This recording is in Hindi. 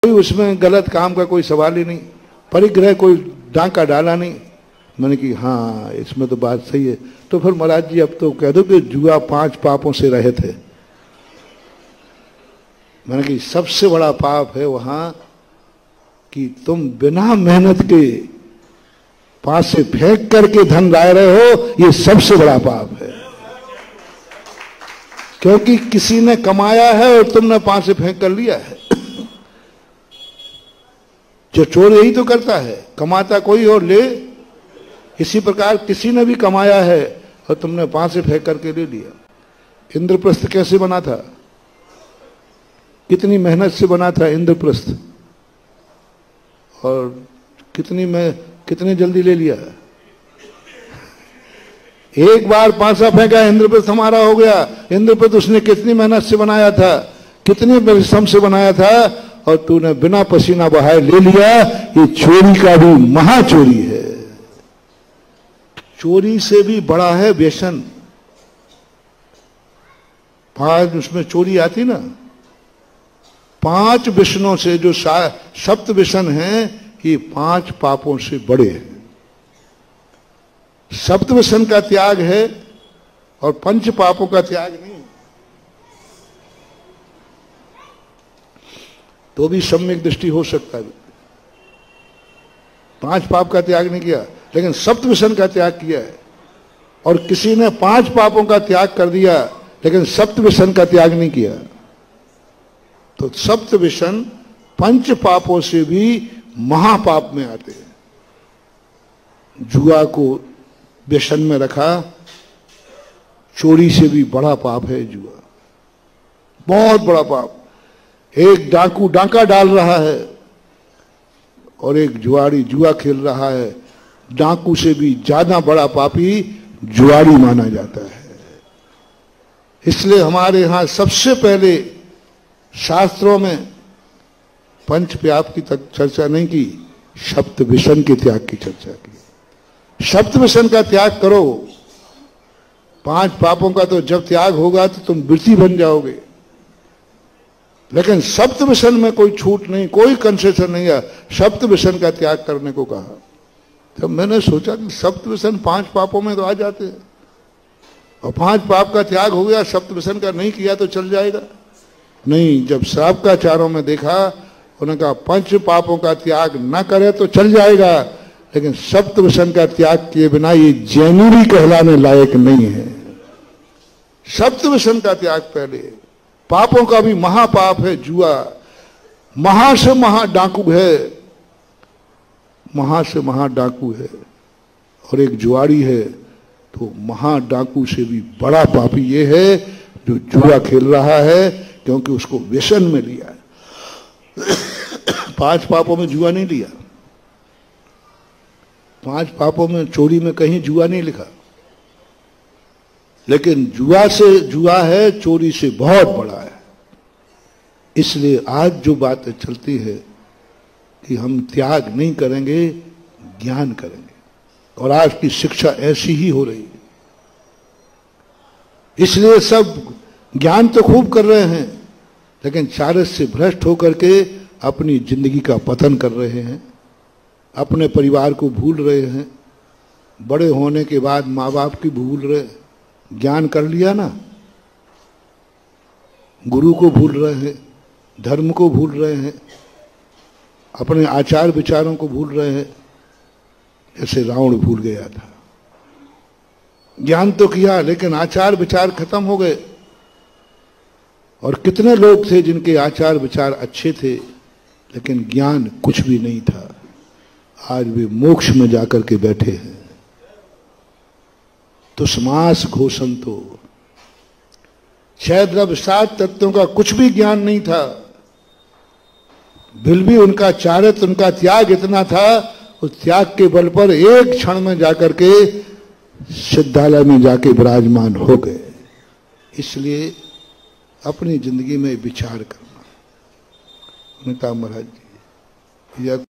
कोई उसमें गलत काम का कोई सवाल ही नहीं, परिग्रह कोई डांका डाला नहीं। मैंने कि हाँ इसमें तो बात सही है। तो फिर महाराज जी अब तो कह दो कि जुआ 5 पापों से रहित है। मैंने कि सबसे बड़ा पाप है वहां कि तुम बिना मेहनत के पास से फेंक करके धन ला रहे हो, ये सबसे बड़ा पाप है। क्योंकि किसी ने कमाया है और तुमने पास से फेंक कर लिया है। जो चोर यही तो करता है, कमाता कोई और ले। इसी प्रकार किसी ने भी कमाया है और तुमने पास से फेंक करके ले लिया। इंद्रप्रस्थ कैसे बना था, कितनी मेहनत से बना था इंद्रप्रस्थ, और कितने जल्दी ले लिया। एक बार पासा फेंका, इंद्रप्रस्थ हमारा हो गया। इंद्रप्रस्थ उसने कितनी मेहनत से बनाया था, कितने परिश्रम से बनाया था, और तूने बिना पसीना बहाए ले लिया। ये चोरी का भी महाचोरी है। चोरी से भी बड़ा है व्यसन। 5 उसमें चोरी आती ना, 5 व्यसनों से जो 7 व्यसन हैं, ये 5 पापों से बड़े हैं। 7 व्यसन का त्याग है और 5 पापों का त्याग नहीं। तो भी सम्यक दृष्टि हो सकता है। 5 पाप का त्याग नहीं किया, लेकिन 7 व्यसन का त्याग किया है। और किसी ने 5 पापों का त्याग कर दिया, लेकिन 7 व्यसन का त्याग नहीं किया। तो 7 व्यसन 5 पापों से भी महापाप में आते हैं। जुआ को व्यसन में रखा, चोरी से भी बड़ा पाप है जुआ, बहुत बड़ा पाप। एक डाकू डाका डाल रहा है और एक जुआरी जुआ खेल रहा है। डाकू से भी ज्यादा बड़ा पापी जुआरी माना जाता है। इसलिए हमारे यहां सबसे पहले शास्त्रों में पंच पाप की तक चर्चा नहीं की, सप्त व्यसन के त्याग की चर्चा की। सप्त व्यसन का त्याग करो। 5 पापों का तो जब त्याग होगा तो तुम वृत्ति बन जाओगे, लेकिन सप्त व्यसन में कोई छूट नहीं, कोई कंसेशन नहीं है। सप्त व्यसन का त्याग करने को कहा। तब मैंने सोचा कि सप्त व्यसन 5 पापों में तो आ जाते हैं, और 5 पाप का त्याग हो गया, सप्त व्यसन का नहीं किया तो चल जाएगा। नहीं, जब श्रावकाचार्यों में देखा, उन्होंने कहा 5 पापों का त्याग न करे तो चल जाएगा, लेकिन सप्त व्यसन का त्याग किए बिना ये जैनी भी कहलाने लायक नहीं है। सप्त व्यसन का त्याग पहले। पापों का भी महापाप है जुआ। महा से महा डाकू है, महा से महा डाकू है। और एक जुआरी है, तो महा डाकू से भी बड़ा पापी ये है जो जुआ खेल रहा है, क्योंकि उसको व्यसन में लिया है। 5 पापों में जुआ नहीं लिया। 5 पापों में चोरी में कहीं जुआ नहीं लिखा, लेकिन जुआ है, चोरी से बहुत बड़ा है। इसलिए आज जो बातें चलती है कि हम त्याग नहीं करेंगे, ज्ञान करेंगे, और आज की शिक्षा ऐसी ही हो रही है। इसलिए सब ज्ञान तो खूब कर रहे हैं, लेकिन चारस से भ्रष्ट होकर के अपनी जिंदगी का पतन कर रहे हैं, अपने परिवार को भूल रहे हैं। बड़े होने के बाद माँ बाप की भूल रहे, ज्ञान कर लिया ना, गुरु को भूल रहे हैं, धर्म को भूल रहे हैं, अपने आचार विचारों को भूल रहे हैं, जैसे रावण भूल गया था। ज्ञान तो किया, लेकिन आचार विचार खत्म हो गए। और कितने लोग थे जिनके आचार विचार अच्छे थे, लेकिन ज्ञान कुछ भी नहीं था। आज वे मोक्ष में जाकर के बैठे हैं। तो समास घोषंतो, 6 द्रव्य 7 तत्वों का कुछ भी ज्ञान नहीं था, फिर भी उनका चारित्र, उनका त्याग इतना था, उस त्याग के बल पर एक क्षण में जाकर के सिद्धालय में जाके विराजमान हो गए। इसलिए अपनी जिंदगी में विचार करना। उन्होंने कहा महाराज जी, यह